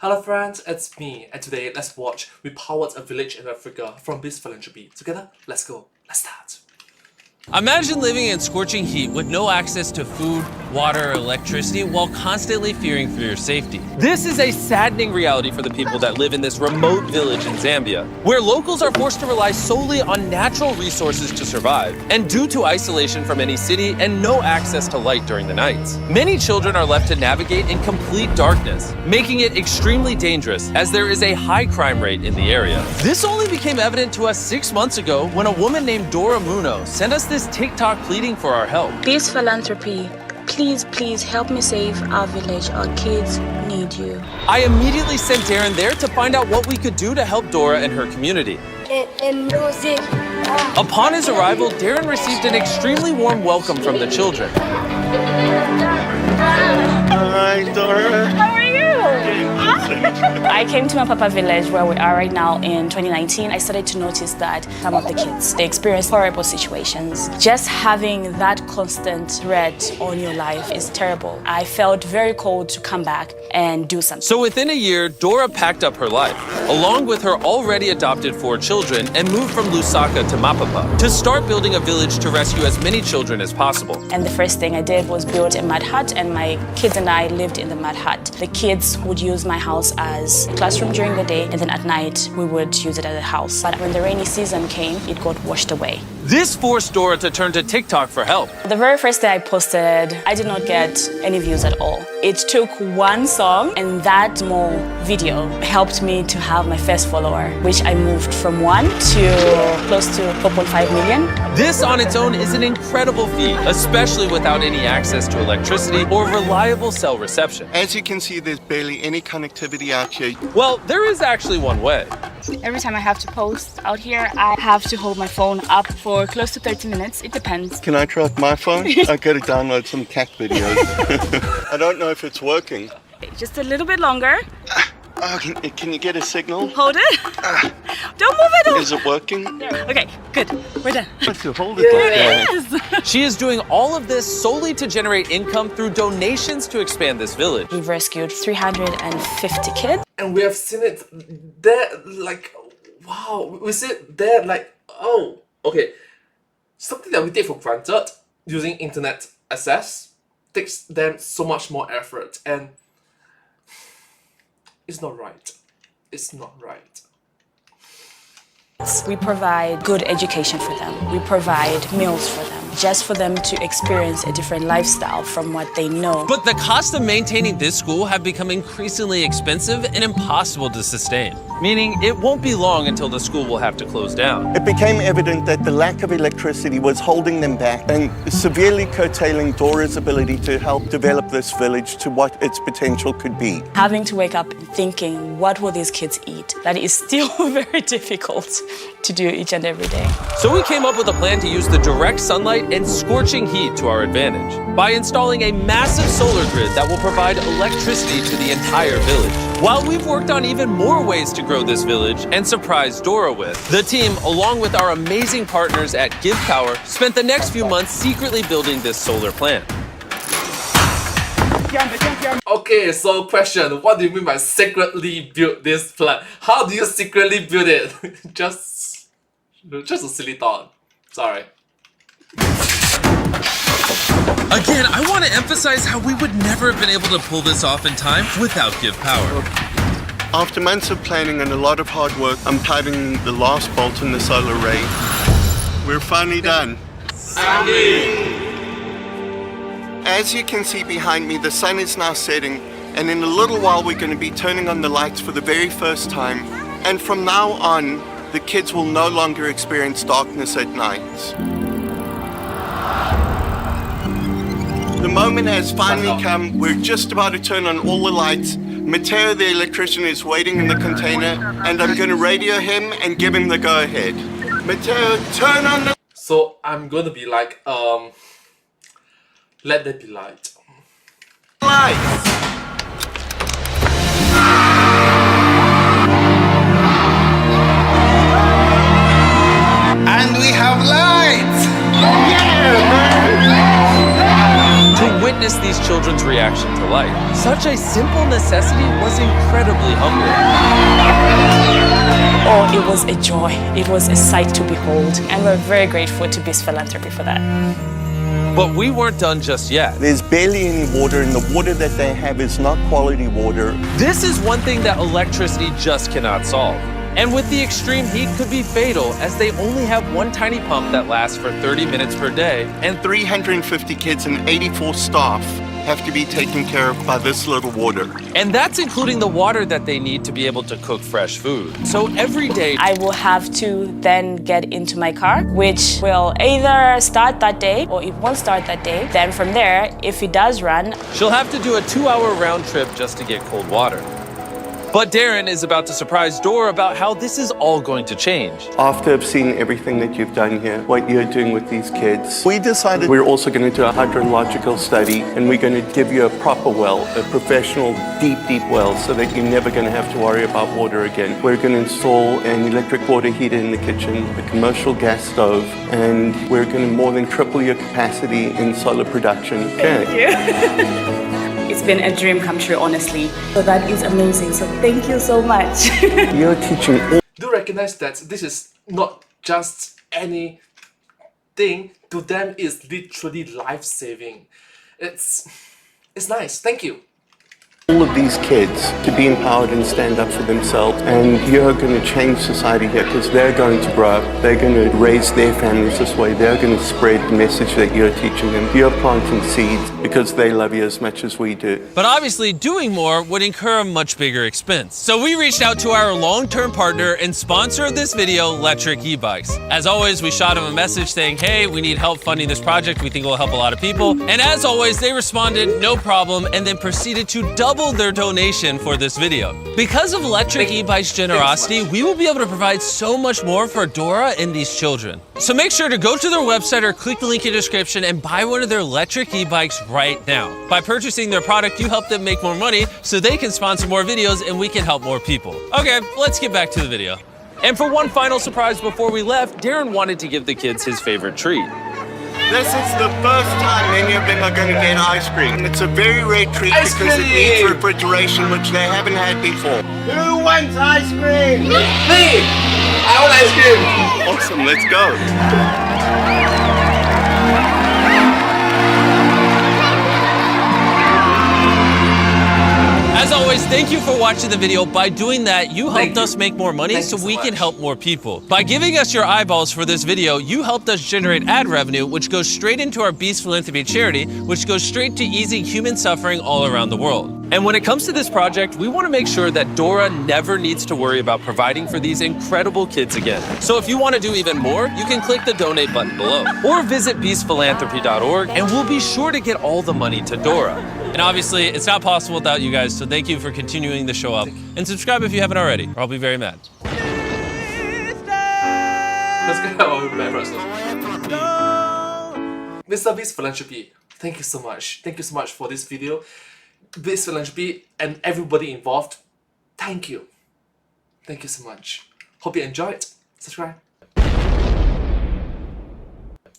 Hello friends, it's me, and today let's watch We Powered a Village in Africa from Biz Philanthropy. Together, let's go, let's start. Imagine living in scorching heat with no access to food, water, or electricity while constantly fearing for your safety. This is a saddening reality for the people that live in this remote village in Zambia, where locals are forced to rely solely on natural resources to survive, and due to isolation from any city and no access to light during the nights. Many children are left to navigate in complete darkness, making it extremely dangerous as there is a high crime rate in the area. This only became evident to us 6 months ago when a woman named Dora Muno sent us this TikTok pleading for our help. Biz Philanthropy, please help me save our village. Our kids need you. I immediately sent Darren there to find out what we could do to help Dora and her community. Upon his arrival, Darren received an extremely warm welcome from the children. Hi, Dora. How are you? I came to Mapapa village where we are right now in 2019. I started to notice that some of the kids, they experience horrible situations. Just having that constant threat on your life is terrible. I felt very called to come back and do something. So within a year, Dora packed up her life, along with her already adopted 4 children, and moved from Lusaka to Mapapa to start building a village to rescue as many children as possible. And the first thing I did was build a mud hut, and my kids and I lived in the mud hut. The kids would use my house as a classroom during the day, and then at night we would use it as a house. But when the rainy season came, it got washed away. This forced Dora to turn to TikTok for help. The very first day I posted, I did not get any views at all. It took one song, and that small video helped me to have my first follower, which I moved from 1 to close to 4.5 million. This on its own is an incredible feat, especially without any access to electricity or reliable cell reception. As you can see, there's barely any connectivity out here. Well, there is actually one way. Every time I have to post out here, I have to hold my phone up for close to 30 minutes. It depends. Can I try with my phone? I gotta download some cat videos. I don't know if it's working. Just a little bit longer. Oh, can you get a signal? Hold it. Don't move it. Is it working? Okay, good. We're done. Let's hold it like that. Yes. She is doing all of this solely to generate income through donations to expand this village. We've rescued 350 kids. And we have seen it there, like, wow, we see it there, like, oh, okay. Something that we take for granted, using internet access, takes them so much more effort, and it's not right. It's not right. We provide good education for them. We provide meals for them, just for them to experience a different lifestyle from what they know. But the cost of maintaining this school have become increasingly expensive and impossible to sustain, meaning it won't be long until the school will have to close down. It became evident that the lack of electricity was holding them back and severely curtailing Dora's ability to help develop this village to what its potential could be. Having to wake up and thinking, what will these kids eat? That is still very difficult to do each and every day. So we came up with a plan to use the direct sunlight and scorching heat to our advantage by installing a massive solar grid that will provide electricity to the entire village. While we've worked on even more ways to grow this village and surprise Dora with, the team, along with our amazing partners at Give Power, spent the next few months secretly building this solar plant. Okay, so question, what do you mean by secretly build this plant? How do you secretly build it? just a silly thought. Sorry. Again, I want to emphasize how we would never have been able to pull this off in time without Give Power. After months of planning and a lot of hard work, I'm tightening the last bolt in the solar array. We're finally done. As you can see behind me, the sun is now setting, and in a little while we're going to be turning on the lights for the very first time. And from now on, the kids will no longer experience darkness at night. The moment has finally come. We're just about to turn on all the lights. Mateo, the electrician, is waiting in the container, and I'm going to radio him and give him the go-ahead. Mateo, turn on the... So I'm gonna be like, let there be light. lights. And we have lights! To witness these children's reaction to light, such a simple necessity was incredibly incredibly humbling. Oh, it was a joy. It was a sight to behold. And we're very grateful to Beast Philanthropy for that. But we weren't done just yet. There's barely any water, and the water that they have is not quality water. This is one thing that electricity just cannot solve. And with the extreme heat could be fatal, as they only have one tiny pump that lasts for 30 minutes per day. And 350 kids and 84 staff have to be taken care of by this little water. And that's including the water that they need to be able to cook fresh food. So every day, I will have to then get into my car, which will either start that day or it won't start that day. Then from there, if it does run, she'll have to do a 2-hour round trip just to get cold water. But Darren is about to surprise Dora about how this is all going to change. After I've seen everything that you've done here, what you're doing with these kids, we decided we're also going to do a hydrological study, and we're going to give you a proper well, a professional deep well, so that you're never going to have to worry about water again. We're going to install an electric water heater in the kitchen, a commercial gas stove, and we're going to more than triple your capacity in solar production. Okay. thank you. It's been a dream come true, honestly. So that is amazing. So thank you so much. You're teaching all Do recognize that this is not just any thing. To them, it's literally life-saving. It's nice. Thank you. of these kids to be empowered and stand up for themselves. And you're going to change society here, because they're going to grow up. They're going to raise their families this way. They're going to spread the message that you're teaching them. You're planting seeds because they love you as much as we do. But obviously, doing more would incur a much bigger expense. So we reached out to our long-term partner and sponsor of this video, Electric E-Bikes. As always, we shot them a message saying, hey, we need help funding this project. We think it will help a lot of people. And as always, they responded, no problem, and then proceeded to double their donation for this video. Because of Electric E-Bikes' generosity, we will be able to provide so much more for Dora and these children. So make sure to go to their website or click the link in the description and buy one of their electric e-bikes right now. By purchasing their product, you help them make more money so they can sponsor more videos and we can help more people. Okay, let's get back to the video. And for one final surprise before we left, Darren wanted to give the kids his favorite treat. This is the first time any of them are going to get ice cream. It's a very rare treat Ice because it cream! needs refrigeration, which they haven't had before. Who wants ice cream? Me! I want ice cream! Awesome, let's go. As always, thank you for watching the video. By doing that, you helped Thank you. us make more money Thank so you so we can much. help more people. By giving us your eyeballs for this video, you helped us generate ad revenue, which goes straight into our Beast Philanthropy charity, which goes straight to easing human suffering all around the world. And when it comes to this project, we want to make sure that Dora never needs to worry about providing for these incredible kids again. So if you want to do even more, you can click the donate button below or visit beastphilanthropy.org and we'll be sure to get all the money to Dora. And obviously, it's not possible without you guys, so thank you for continuing the show up. And subscribe if you haven't already, or I'll be very mad. Let's get our back first. Mr. Beast Philanthropy, thank you so much. Thank you so much for this video. Beast Philanthropy and everybody involved, thank you. Thank you so much. Hope you enjoyed. Subscribe.